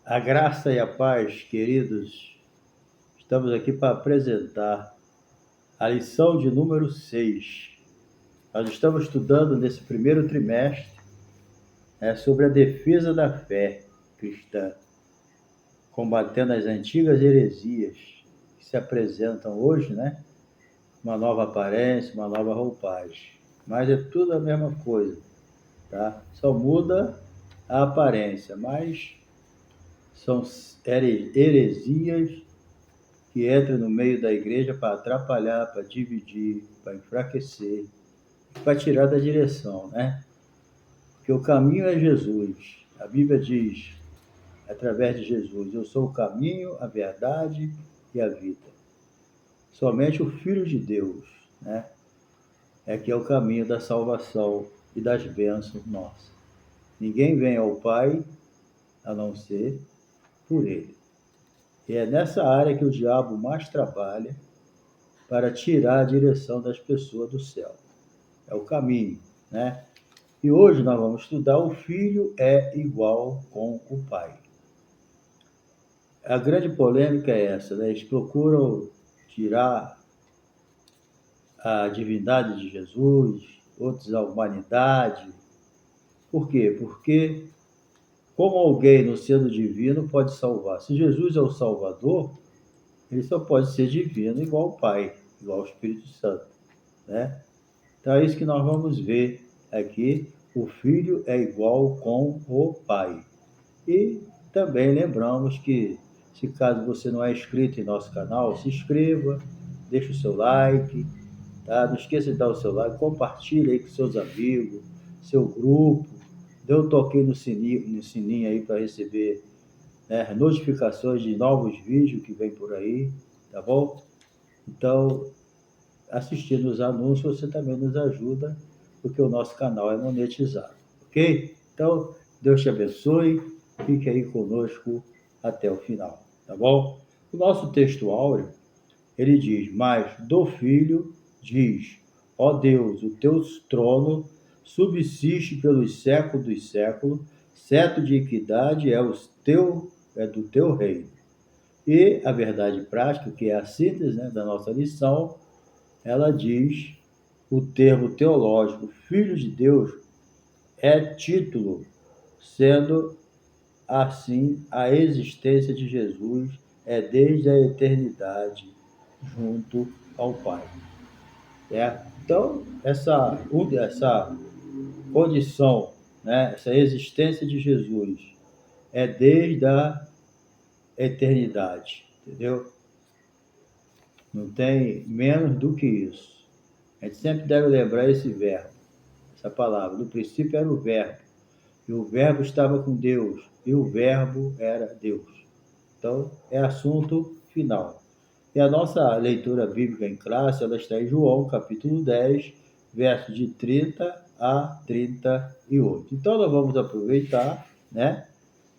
A graça e a paz, queridos, estamos aqui para apresentar a lição de número 6. Nós estamos estudando nesse primeiro trimestre sobre a defesa da fé cristã, combatendo as antigas heresias que se apresentam hoje, uma nova aparência, uma nova roupagem. Mas é tudo a mesma coisa, tá? Só muda a aparência, mas são heresias que entram no meio da igreja para atrapalhar, para dividir, para enfraquecer, para tirar da direção, Porque o caminho é Jesus. A Bíblia diz, através de Jesus, eu sou o caminho, a verdade e a vida. Somente o Filho de Deus, é que é o caminho da salvação e das bênçãos nossas. Ninguém vem ao Pai a não ser por Ele. E é nessa área que o diabo mais trabalha para tirar a direção das pessoas do céu. É o caminho, E hoje nós vamos estudar o Filho é igual com o Pai. A grande polêmica é essa, Eles procuram tirar a divindade de Jesus, outros a humanidade. Por quê? Porque como alguém no sendo divino pode salvar? Se Jesus é o Salvador, ele só pode ser divino igual ao Pai, igual ao Espírito Santo, Então é isso que nós vamos ver aqui. O Filho é igual com o Pai. E também lembramos que, se caso você não é inscrito em nosso canal, se inscreva, deixe o seu like, tá? Não esqueça de dar o seu like, compartilhe aí com seus amigos, seu grupo, dê um toque no sininho aí para receber notificações de novos vídeos que vem por aí, tá bom? Então, assistindo os anúncios, você também nos ajuda, porque o nosso canal é monetizado, ok? Então, Deus te abençoe, fique aí conosco até o final, tá bom? O nosso texto áureo, ele diz, mas do Filho diz, ó Deus, o teu trono subsiste pelos séculos dos séculos, cetro de equidade é do teu reino. E a verdade prática, que é a síntese da nossa lição, ela diz, o termo teológico Filho de Deus é título, sendo assim a existência de Jesus é desde a eternidade junto ao Pai. Então, essa condição, essa existência de Jesus é desde a eternidade, entendeu? Não tem menos do que isso. A gente sempre deve lembrar esse verbo, essa palavra. No princípio era o verbo, e o verbo estava com Deus, e o verbo era Deus. Então, é assunto final. E a nossa leitura bíblica em classe, ela está em João, capítulo 10, versos de 30 a 38. Então, nós vamos aproveitar,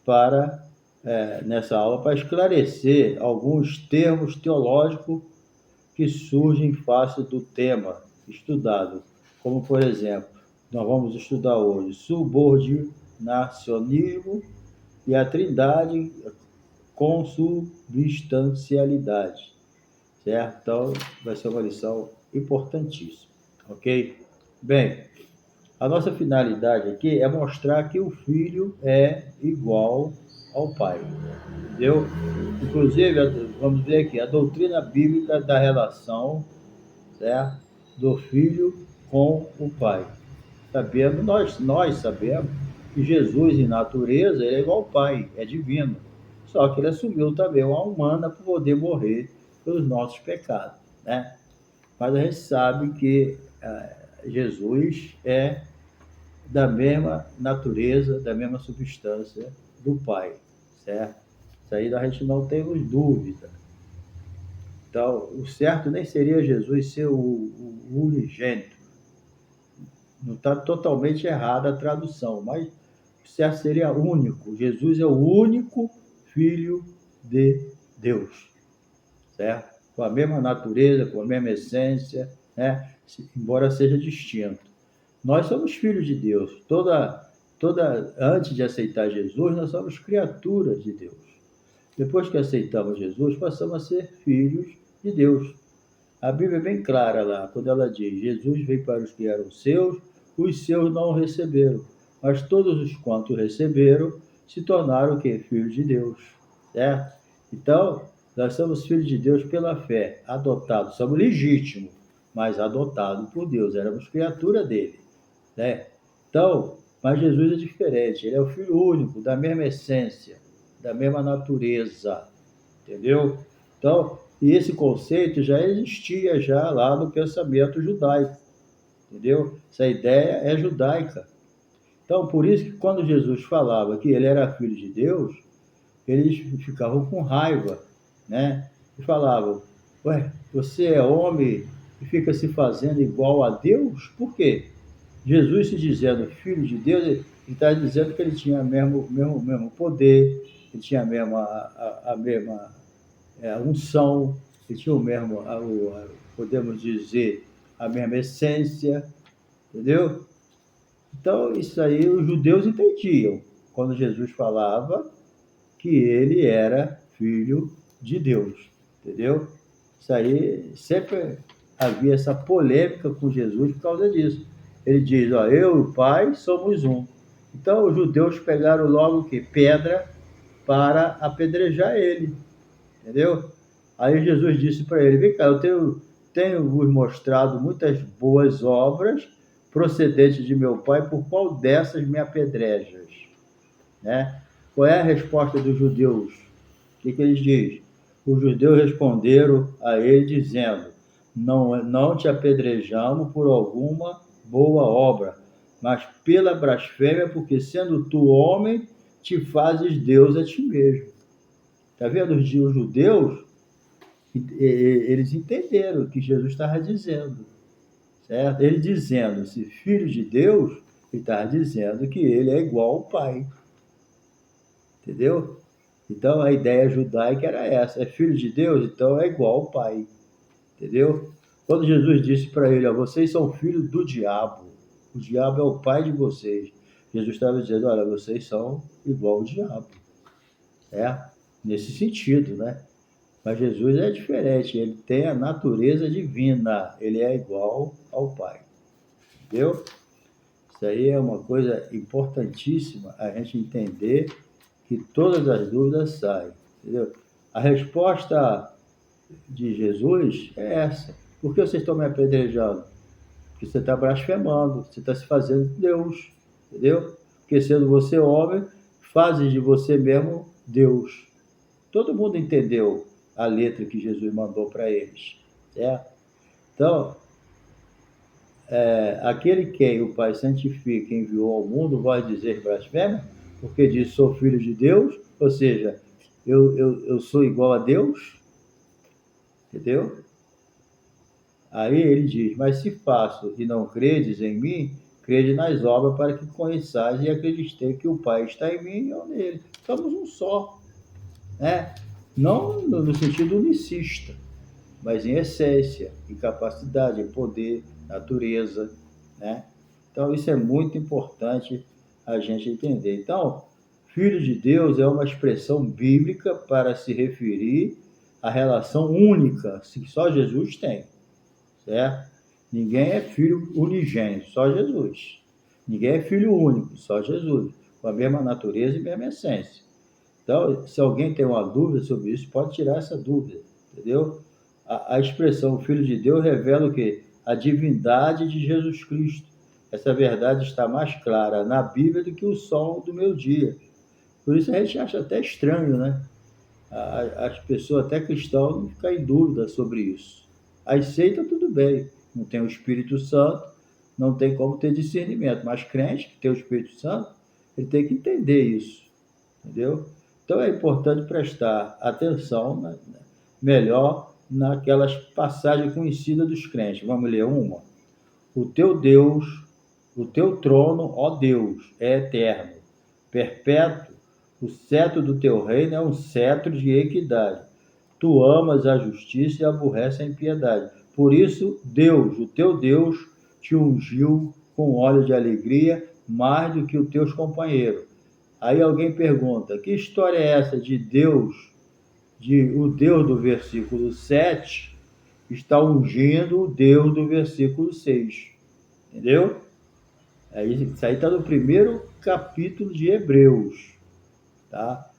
para, nessa aula, para esclarecer alguns termos teológicos que surgem face do tema estudado, como, por exemplo, nós vamos estudar hoje subordinacionismo e a trindade consubstancialidade, certo? Então, vai ser uma lição importantíssima, ok? Bem, a nossa finalidade aqui é mostrar que o Filho é igual ao Pai, entendeu? Inclusive, vamos ver aqui, a doutrina bíblica da relação, certo? Do Filho com o Pai. Nós sabemos que Jesus, em natureza, ele é igual ao Pai, é divino. Só que ele assumiu também uma humana para poder morrer pelos nossos pecados, Mas a gente sabe que Jesus é da mesma natureza, da mesma substância do Pai, certo? Isso aí a gente não temos dúvida. Então, o certo nem seria Jesus ser o unigênito. Não está totalmente errada a tradução, mas o certo seria único. Jesus é o único Filho de Deus, certo? Com a mesma natureza, com a mesma essência, embora seja distinto. Nós somos filhos de Deus. Toda Antes de aceitar Jesus, nós somos criaturas de Deus. Depois que aceitamos Jesus, passamos a ser filhos de Deus. A Bíblia é bem clara lá, quando ela diz: Jesus veio para os que eram seus, os seus não o receberam. Mas todos os quantos receberam, se tornaram o quê? Filhos de Deus. Certo? Então, nós somos filhos de Deus pela fé, adotados. Somos legítimos, mas adotados por Deus. Éramos criatura dele. Né? Então, mas Jesus é diferente. Ele é o Filho único, da mesma essência, da mesma natureza. Entendeu? Então, e esse conceito já existia já lá no pensamento judaico. Entendeu? Essa ideia é judaica. Então, por isso que quando Jesus falava que ele era filho de Deus, eles ficavam com raiva, né? E falavam: ué, você é homem e fica se fazendo igual a Deus? Por quê? Jesus se dizendo filho de Deus, ele está dizendo que ele tinha o mesmo poder, ele tinha a mesma unção, ele tinha podemos dizer, a mesma essência, entendeu? Então, isso aí os judeus entendiam, quando Jesus falava que ele era filho de Deus, entendeu? Isso aí sempre havia essa polêmica com Jesus por causa disso. Ele diz: ó, eu e o Pai somos um. Então os judeus pegaram logo o quê? Pedra para apedrejar ele, entendeu? Aí Jesus disse para ele: vem cá, eu tenho vos mostrado muitas boas obras procedentes de meu Pai, por qual dessas me apedrejas? Né? Qual é a resposta dos judeus? O que eles dizem? Os judeus responderam a ele dizendo: não te apedrejamos por alguma boa obra, mas pela blasfêmia, porque sendo tu homem, te fazes Deus a ti mesmo. Está vendo? Os judeus, eles entenderam o que Jesus estava dizendo, certo? Ele dizendo-se filho de Deus, ele estava dizendo que ele é igual ao Pai. Entendeu? Então a ideia judaica era essa: é filho de Deus, então é igual ao Pai. Entendeu? Quando Jesus disse para ele: ó, vocês são filhos do diabo, o diabo é o pai de vocês. Jesus estava dizendo: olha, vocês são igual ao diabo. Nesse sentido, né? Mas Jesus é diferente, ele tem a natureza divina, ele é igual ao Pai. Entendeu? Isso aí é uma coisa importantíssima a gente entender, que todas as dúvidas saem. Entendeu? A resposta de Jesus é essa: por que vocês estão me apedrejando? Porque você está blasfemando, você está se fazendo Deus, entendeu? Porque sendo você homem, fazes de você mesmo Deus. Todo mundo entendeu a letra que Jesus mandou para eles, certo? Então, aquele quem o Pai santifica e enviou ao mundo, vai dizer blasfêmia, porque diz: sou filho de Deus, ou seja, eu sou igual a Deus, entendeu? Aí ele diz: mas se faço e não credes em mim, crede nas obras, para que conheçais e acreditem que o Pai está em mim e eu nele. Somos um só, né? Não no sentido unicista, mas em essência, em capacidade, em poder, natureza, né? Então isso é muito importante a gente entender. Então, filho de Deus é uma expressão bíblica para se referir à relação única que só Jesus tem, certo? Ninguém é filho unigênito, só Jesus. Ninguém é filho único, só Jesus, com a mesma natureza e mesma essência. Então, se alguém tem uma dúvida sobre isso, pode tirar essa dúvida, entendeu? A expressão filho de Deus revela o quê? A divindade de Jesus Cristo. Essa verdade está mais clara na Bíblia do que o sol do meio-dia. Por isso a gente acha até estranho, né? As pessoas, até cristãs, não ficam em dúvida sobre isso. Aceita, tudo bem. Não tem o Espírito Santo, não tem como ter discernimento. Mas crente que tem o Espírito Santo, ele tem que entender isso, entendeu? Então é importante prestar atenção melhor naquelas passagens conhecidas dos crentes. Vamos ler uma. O teu Deus, o teu trono, ó Deus, é eterno, perpétuo. O cetro do teu reino é um cetro de equidade. Tu amas a justiça e aborreces a impiedade. Por isso, Deus, o teu Deus, te ungiu com óleo de alegria mais do que os teus companheiros. Aí alguém pergunta, que história é essa de Deus, o Deus do versículo 7 está ungindo o Deus do versículo 6? Entendeu? Isso aí está no primeiro capítulo de Hebreus, tá?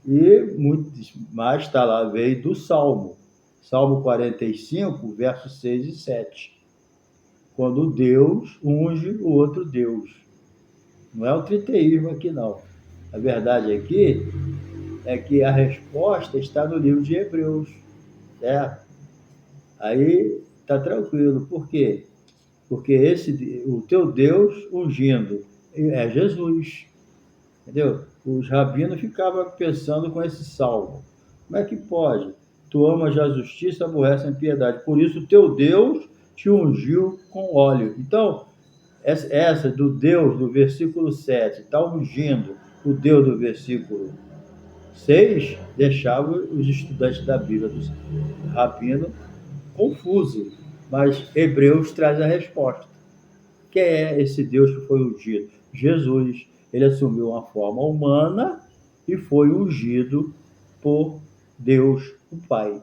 E muitos mais está lá, veio do Salmo 45, versos 6 e 7. Quando Deus unge o outro Deus. Não é o triteísmo aqui, não. A verdade aqui é que a resposta está no livro de Hebreus, certo? Aí está tranquilo. Por quê? Porque o teu Deus ungindo é Jesus, entendeu? Os rabinos ficavam pensando com esse salmo. Como é que pode? Tu amas a justiça, aborrece a impiedade. Por isso o teu Deus te ungiu com óleo. Então, essa do Deus do versículo 7 está ungindo o Deus do versículo 6, deixava os estudantes da Bíblia, dos rabinos, confusos. Mas Hebreus traz a resposta. Quem é esse Deus que foi ungido? Jesus. Ele assumiu uma forma humana e foi ungido por Deus, o Pai.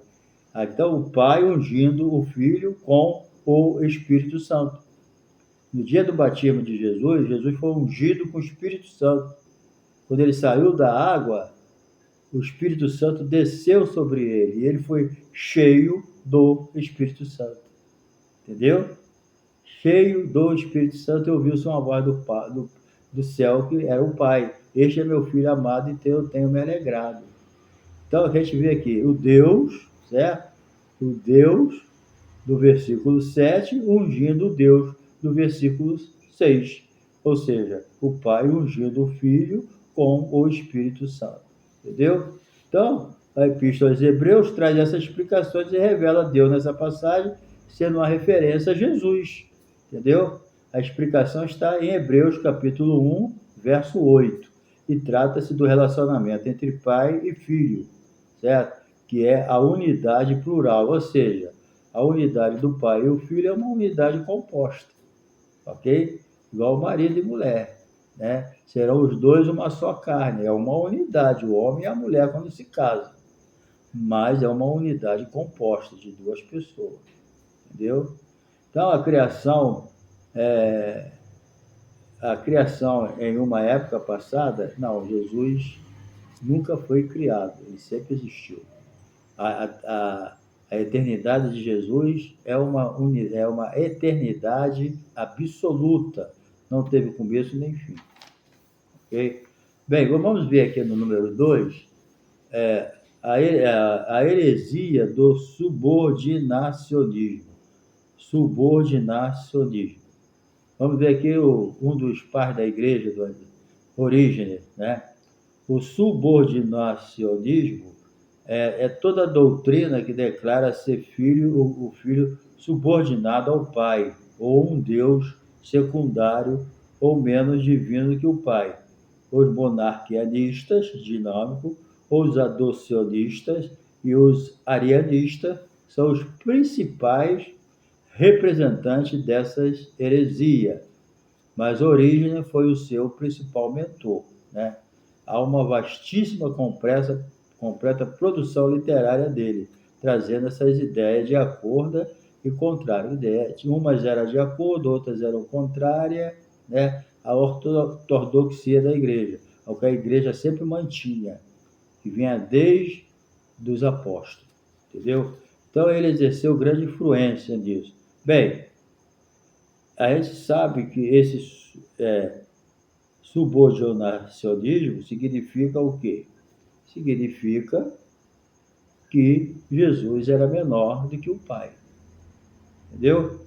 Então, o Pai ungindo o Filho com o Espírito Santo. No dia do batismo de Jesus, Jesus foi ungido com o Espírito Santo. Quando ele saiu da água, o Espírito Santo desceu sobre ele e ele foi cheio do Espírito Santo. Entendeu? Cheio do Espírito Santo, e ouviu-se uma voz do céu, que era o Pai. Este é meu filho amado e eu tenho me alegrado. Então, a gente vê aqui o Deus, certo? O Deus do versículo 7 ungindo o Deus do versículo 6. Ou seja, o Pai ungindo o Filho com o Espírito Santo. Entendeu? Então, a Epístola aos Hebreus traz essas explicações e revela Deus nessa passagem, sendo uma referência a Jesus. Entendeu? A explicação está em Hebreus capítulo 1, verso 8. E trata-se do relacionamento entre pai e filho, certo? Que é a unidade plural, ou seja, a unidade do pai e o filho é uma unidade composta, ok? Igual marido e mulher, né? Serão os dois uma só carne, é uma unidade, o homem e a mulher quando se casam, mas é uma unidade composta de duas pessoas, entendeu? Então a criação em uma época passada, não, Jesus nunca foi criado, ele sempre existiu. A eternidade de Jesus é uma eternidade absoluta, não teve começo nem fim. Okay? Bem, vamos ver aqui no número 2, a heresia do subordinacionismo. Subordinacionismo. Vamos ver aqui um dos pais da igreja, do Orígenes, né? O subordinacionismo é toda a doutrina que declara ser o filho subordinado ao pai, ou um Deus secundário ou menos divino que o pai. Os monarquianistas, dinâmicos, os adocionistas e os arianistas são os principais representantes dessas heresias, mas Orígenes foi o seu principal mentor, né? Há uma vastíssima completa produção literária dele, trazendo essas ideias de acordo e contrário. Umas eram de acordo, outras eram contrárias, né, à ortodoxia da igreja, ao que a igreja sempre mantinha, que vinha desde os apóstolos, entendeu? Então ele exerceu grande influência nisso. Bem, a gente sabe que esse subordinacionismo significa o quê? Significa que Jesus era menor do que o Pai. Entendeu?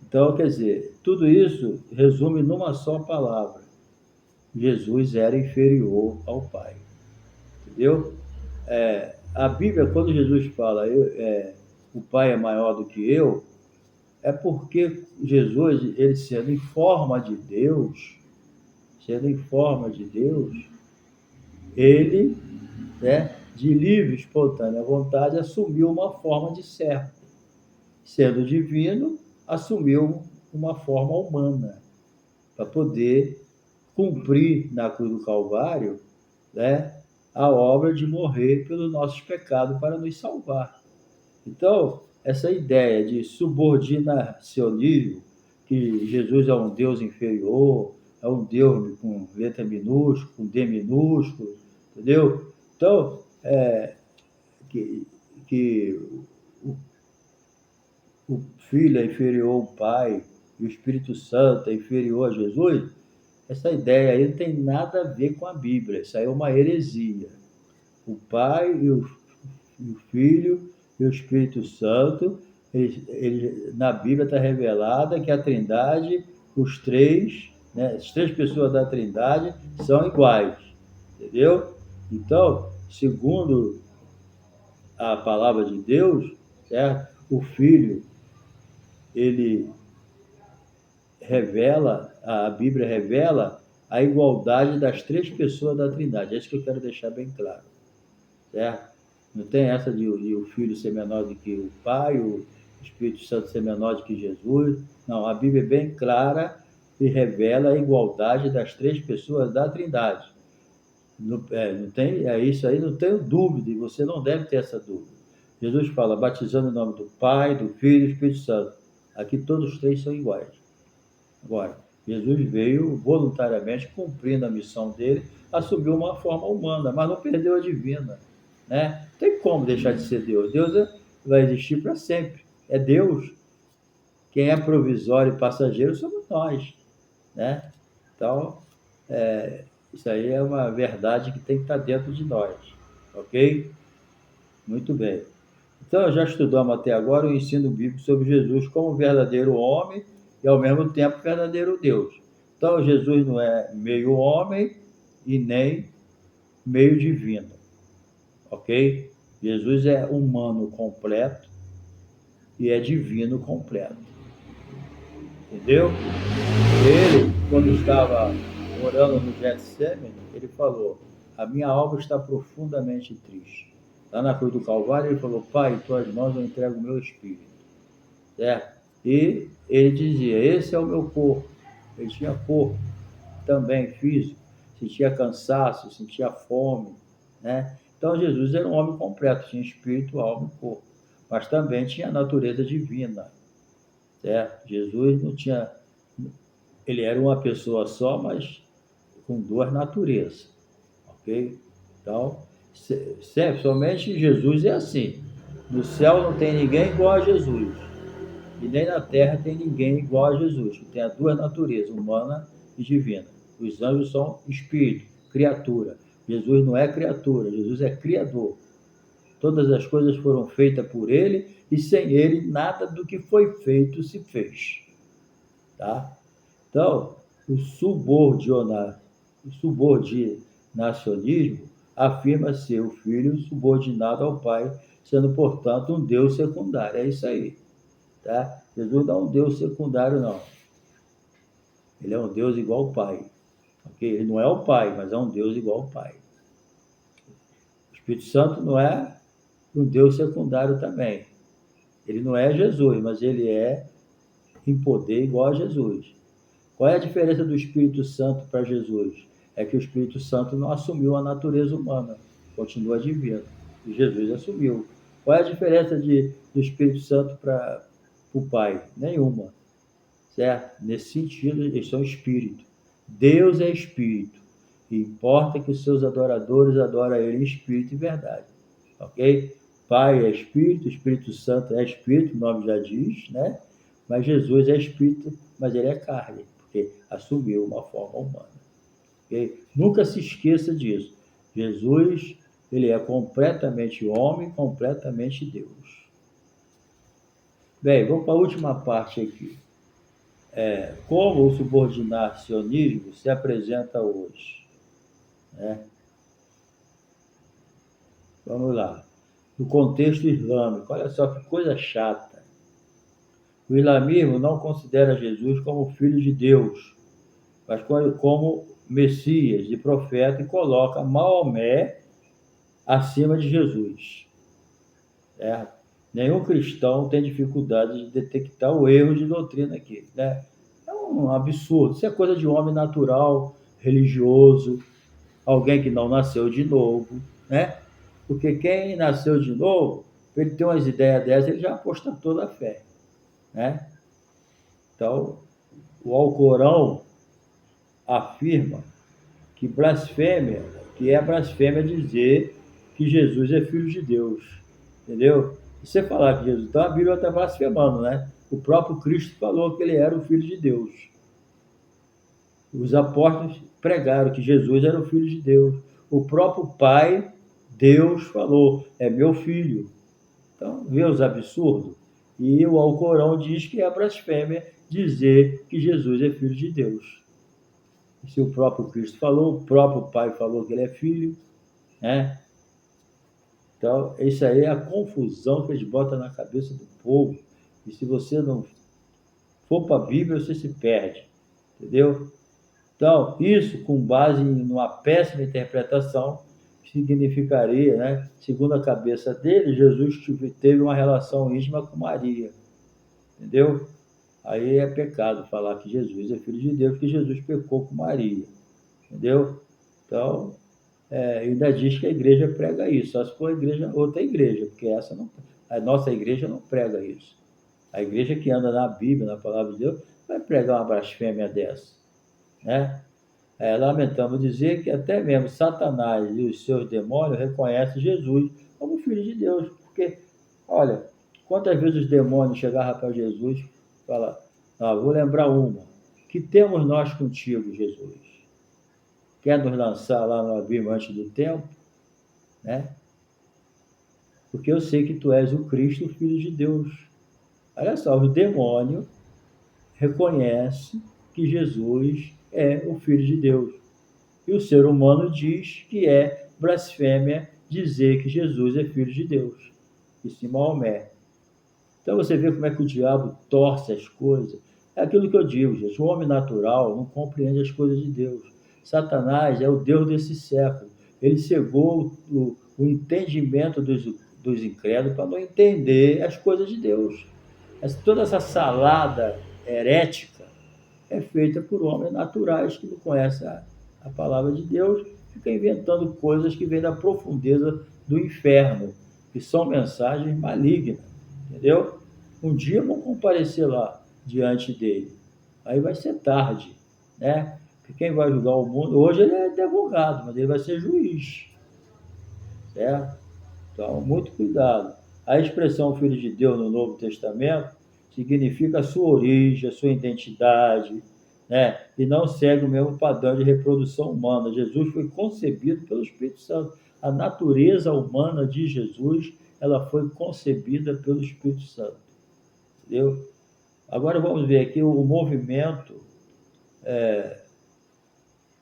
Então, quer dizer, tudo isso resume numa só palavra. Jesus era inferior ao Pai. Entendeu? A Bíblia, quando Jesus fala o Pai é maior do que eu, é porque Jesus, ele sendo em forma de Deus, ele, né, de livre, espontânea vontade, assumiu uma forma de servo. Sendo divino, assumiu uma forma humana. para poder cumprir na cruz do Calvário, né, a obra de morrer pelos nossos pecados para nos salvar. Então, essa ideia de subordinacionismo, que Jesus é um Deus inferior, é um Deus com letra minúscula, com D minúsculo, entendeu? Então, que o Filho é inferior ao Pai e o Espírito Santo é inferior a Jesus, essa ideia aí não tem nada a ver com a Bíblia. Isso aí é uma heresia. O Pai e o Filho e o Espírito Santo, na Bíblia está revelada que a Trindade, os três, né, as três pessoas da Trindade são iguais, entendeu? Então, segundo a palavra de Deus, certo? O Filho, ele revela, a Bíblia revela a igualdade das três pessoas da Trindade. É isso que eu quero deixar bem claro, certo? Não tem essa de o Filho ser menor do que o Pai, o Espírito Santo ser menor do que Jesus. Não, a Bíblia é bem clara e revela a igualdade das três pessoas da Trindade. Não tem, isso aí não tenho dúvida, e você não deve ter essa dúvida. Jesus fala, batizando em nome do Pai, do Filho e do Espírito Santo. Aqui todos os três são iguais. Agora, Jesus veio voluntariamente, cumprindo a missão dele, assumiu uma forma humana, mas não perdeu a divina, né? Não tem como deixar de ser Deus. Deus vai existir para sempre. É Deus. Quem é provisório e passageiro somos nós, né? Então, isso aí é uma verdade que tem que estar dentro de nós, ok? Muito bem. Então, já estudamos até agora o ensino bíblico sobre Jesus como verdadeiro homem e, ao mesmo tempo, verdadeiro Deus. Então, Jesus não é meio homem e nem meio divino, ok? Jesus é humano completo e é divino completo, entendeu? Ele, quando estava orando no Getsemane, ele falou, a minha alma está profundamente triste. Lá na cruz do Calvário, ele falou, Pai, em tuas mãos eu entrego o meu espírito. Certo? E ele dizia, esse é o meu corpo. Ele tinha corpo também físico, sentia cansaço, sentia fome, né? Então Jesus era um homem completo, tinha espírito, alma e corpo, mas também tinha a natureza divina, certo? Jesus não tinha, ele era uma pessoa só, mas com duas naturezas, ok? Então, somente Jesus é assim. No céu não tem ninguém igual a Jesus. E nem na terra tem ninguém igual a Jesus, que tem as duas naturezas, humana e divina. Os anjos são espírito, criatura. Jesus não é criatura, Jesus é criador. Todas as coisas foram feitas por ele e sem ele nada do que foi feito se fez. Tá? Então, o subordinacionismo afirma ser o filho subordinado ao pai, sendo, portanto, um Deus secundário. É isso aí. Tá? Jesus não é um Deus secundário, não. Ele é um Deus igual ao Pai. Okay? Ele não é o Pai, mas é um Deus igual ao Pai. O Espírito Santo não é um Deus secundário também. Ele não é Jesus, mas ele é em poder igual a Jesus. Qual é a diferença do Espírito Santo para Jesus? É que o Espírito Santo não assumiu a natureza humana, continua divino. E Jesus assumiu. Qual é a diferença do Espírito Santo para o Pai? Nenhuma. Certo? Nesse sentido, eles são espírito. Deus é espírito. E importa que os seus adoradores adorem ele em espírito e verdade. Ok? Pai é espírito, Espírito Santo é espírito, o nome já diz, né? Mas Jesus é espírito, mas ele é carne, porque assumiu uma forma humana. Okay? Nunca se esqueça disso. Jesus, ele é completamente homem, completamente Deus. Bem, vamos para a última parte aqui. Como o subordinacionismo se apresenta hoje, né? Vamos lá. No contexto islâmico, olha só que coisa chata. O islamismo não considera Jesus como filho de Deus, mas como Messias e profeta, e coloca Maomé acima de Jesus. Nenhum cristão tem dificuldade de detectar o erro de doutrina aqui, né? um absurdo. Isso é coisa de homem natural, religioso, alguém que não nasceu de novo, né? Porque quem nasceu de novo, para ele ter umas ideias dessas, ele já apostatou da fé, né? Então, o Alcorão afirma que blasfêmia, que é blasfêmia dizer que Jesus é filho de Deus, entendeu? Se você falar que Jesus, então a Bíblia está blasfemando, né? O próprio Cristo falou que ele era o filho de Deus. Os apóstolos pregaram que Jesus era o filho de Deus. O próprio Pai, Deus, falou, é meu filho. Então, vê os absurdos? E o Alcorão diz que é blasfêmia dizer que Jesus é filho de Deus. Se o próprio Cristo falou, o próprio Pai falou que ele é filho, né? Então, isso aí é a confusão que eles botam na cabeça do povo. E se você não for para a Bíblia, você se perde, entendeu? Então, isso com base em uma péssima interpretação, significaria, né? Segundo a cabeça dele, Jesus teve uma relação íntima com Maria, entendeu? Aí é pecado falar que Jesus é filho de Deus, porque Jesus pecou com Maria, entendeu? Então, ainda diz que a igreja prega isso, só se for outra igreja, porque essa não, a nossa igreja não prega isso. A igreja que anda na Bíblia, na palavra de Deus, vai pregar uma blasfêmia dessa, né? Lamentamos dizer que até mesmo Satanás e os seus demônios reconhecem Jesus como filho de Deus, porque, olha, quantas vezes os demônios chegavam para Jesus e falavam, vou lembrar uma, que temos nós contigo, Jesus? Quer nos lançar lá no abismo antes do tempo? Né? Porque eu sei que tu és o Cristo, o Filho de Deus. Olha só, o demônio reconhece que Jesus é o Filho de Deus. E o ser humano diz que é blasfêmia dizer que Jesus é Filho de Deus. Isso em Maomé. Então você vê como é que o diabo torce as coisas. É aquilo que eu digo, gente. O homem natural não compreende as coisas de Deus. Satanás é o Deus desse século. Ele cegou o entendimento dos incrédulos para não entender as coisas de Deus. Toda essa salada herética é feita por homens naturais que não conhecem a palavra de Deus, fica inventando coisas que vêm da profundeza do inferno, que são mensagens malignas, entendeu? Um dia vão comparecer lá diante dele, aí vai ser tarde, né? Porque quem vai julgar o mundo, hoje ele é advogado, mas ele vai ser juiz, certo? Então, muito cuidado. A expressão Filho de Deus no Novo Testamento significa a sua origem, a sua identidade, né? E não segue o mesmo padrão de reprodução humana. Jesus foi concebido pelo Espírito Santo. A natureza humana de Jesus, ela foi concebida pelo Espírito Santo. Entendeu? Agora vamos ver aqui o movimento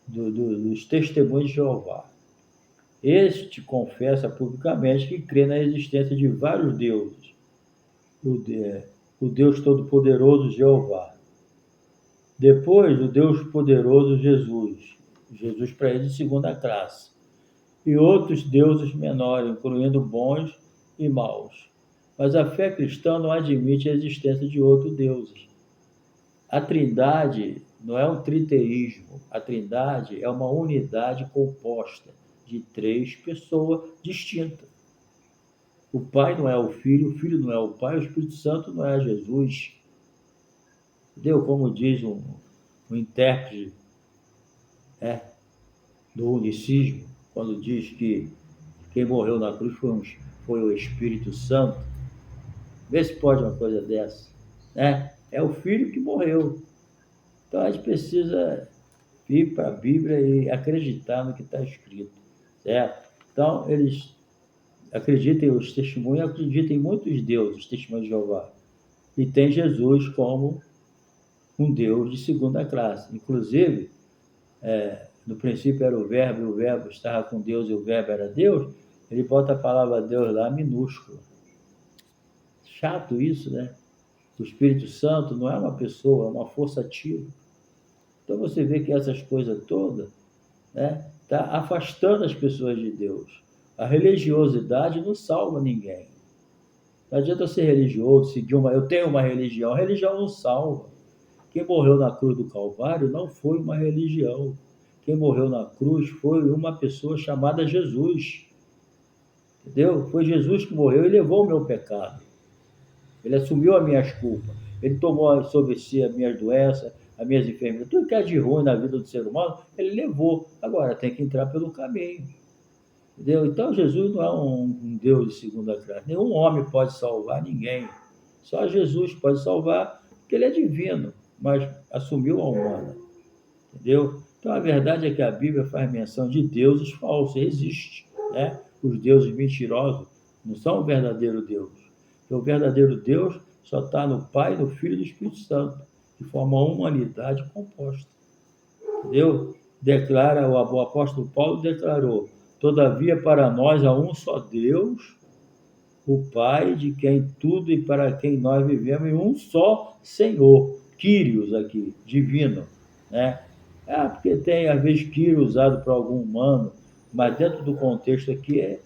dos testemunhos de Jeová. Este confessa publicamente que crê na existência de vários deuses. O Deus Todo-Poderoso Jeová. Depois, o Deus Poderoso Jesus. Jesus para ele de segunda classe. E outros deuses menores, incluindo bons e maus. Mas a fé cristã não admite a existência de outros deuses. A Trindade não é um triteísmo. A Trindade é uma unidade composta de 3 pessoas distintas. O Pai não é o Filho não é o Pai, o Espírito Santo não é Jesus. Entendeu? Como diz um intérprete do unicismo, quando diz que quem morreu na cruz foi o Espírito Santo. Vê se pode uma coisa dessa, né? É o Filho que morreu. Então a gente precisa ir para a Bíblia e acreditar no que está escrito, certo? Então eles acreditam, os testemunhos acreditam em muitos deuses, os testemunhos de Jeová. E tem Jesus como um Deus de segunda classe. Inclusive, no princípio era o Verbo, e o Verbo estava com Deus, e o Verbo era Deus, ele bota a palavra Deus lá minúscula. Chato isso, né? O Espírito Santo não é uma pessoa, é uma força ativa. Então você vê que essas coisas todas, né, tá afastando as pessoas de Deus. A religiosidade não salva ninguém. Não adianta ser religioso, seguir eu tenho uma religião. A religião não salva. Quem morreu na cruz do Calvário não foi uma religião. Quem morreu na cruz foi uma pessoa chamada Jesus. Entendeu? Foi Jesus que morreu e levou o meu pecado. Ele assumiu as minhas culpas. Ele tomou sobre si as minhas doenças, as minhas enfermidades. Tudo que é de ruim na vida do ser humano, ele levou. Agora, tem que entrar pelo caminho. Entendeu? Então, Jesus não é um Deus de segunda classe. Nenhum homem pode salvar ninguém. Só Jesus pode salvar, porque ele é divino, mas assumiu a humana. Entendeu? Então, a verdade é que a Bíblia faz menção de deuses falsos. Existe, né? Os deuses mentirosos não são o verdadeiro Deus. Porque o verdadeiro Deus só está no Pai, no Filho e no Espírito Santo, que formam uma humanidade composta. Entendeu? Declara, o apóstolo Paulo declarou: todavia para nós há um só Deus, o Pai, de quem tudo e para quem nós vivemos, e um só Senhor, Kyrios aqui, divino, né? Porque tem, às vezes, Kyrios usado para algum humano, mas dentro do contexto aqui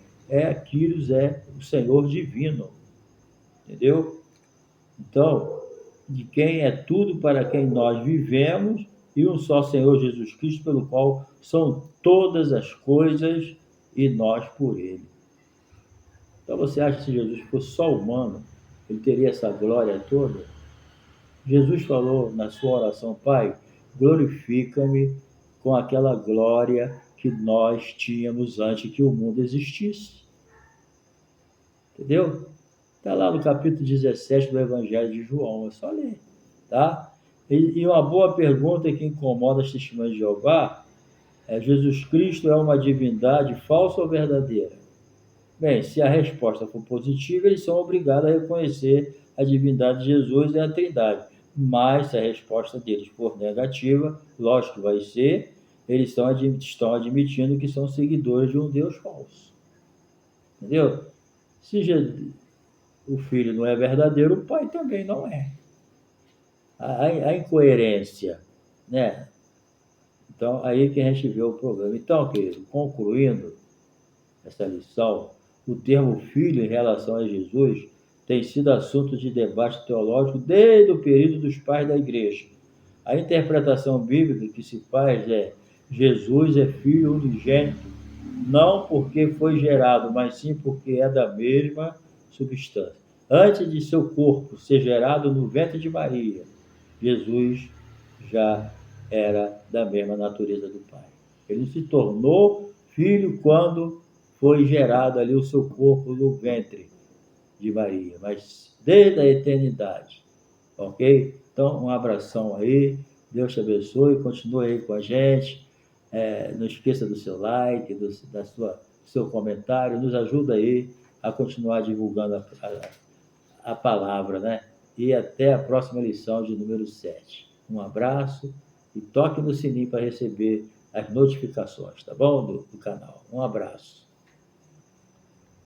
Kyrios é o Senhor divino, entendeu? Então, de quem é tudo para quem nós vivemos, e um só Senhor Jesus Cristo, pelo qual são todas as coisas e nós por ele. Então você acha que se Jesus fosse só humano, ele teria essa glória toda? Jesus falou na sua oração: Pai, glorifica-me com aquela glória que nós tínhamos antes que o mundo existisse. Entendeu? Está lá no capítulo 17 do Evangelho de João, é só ler, tá? E uma boa pergunta que incomoda as testemunhas de Jeová é: Jesus Cristo é uma divindade falsa ou verdadeira? Bem, se a resposta for positiva, eles são obrigados a reconhecer a divindade de Jesus e a Trindade. Mas se a resposta deles for negativa, lógico que vai ser, eles estão admitindo que são seguidores de um Deus falso. Entendeu? Se o filho não é verdadeiro, o pai também não é. A incoerência, né? Então, aí que a gente vê o problema. Então, querido, concluindo essa lição, o termo filho em relação a Jesus tem sido assunto de debate teológico desde o período dos pais da igreja. A interpretação bíblica que se faz é: Jesus é filho unigênito, não porque foi gerado, mas sim porque é da mesma substância. Antes de seu corpo ser gerado no ventre de Maria, Jesus já era da mesma natureza do Pai. Ele se tornou filho quando foi gerado ali o seu corpo no ventre de Maria, mas desde a eternidade, ok? Então, um abração aí, Deus te abençoe, continue aí com a gente, não esqueça do seu like, do seu comentário, nos ajuda aí a continuar divulgando a palavra, né? E até a próxima lição de número 7. Um abraço e toque no sininho para receber as notificações, tá bom? Do canal. Um abraço.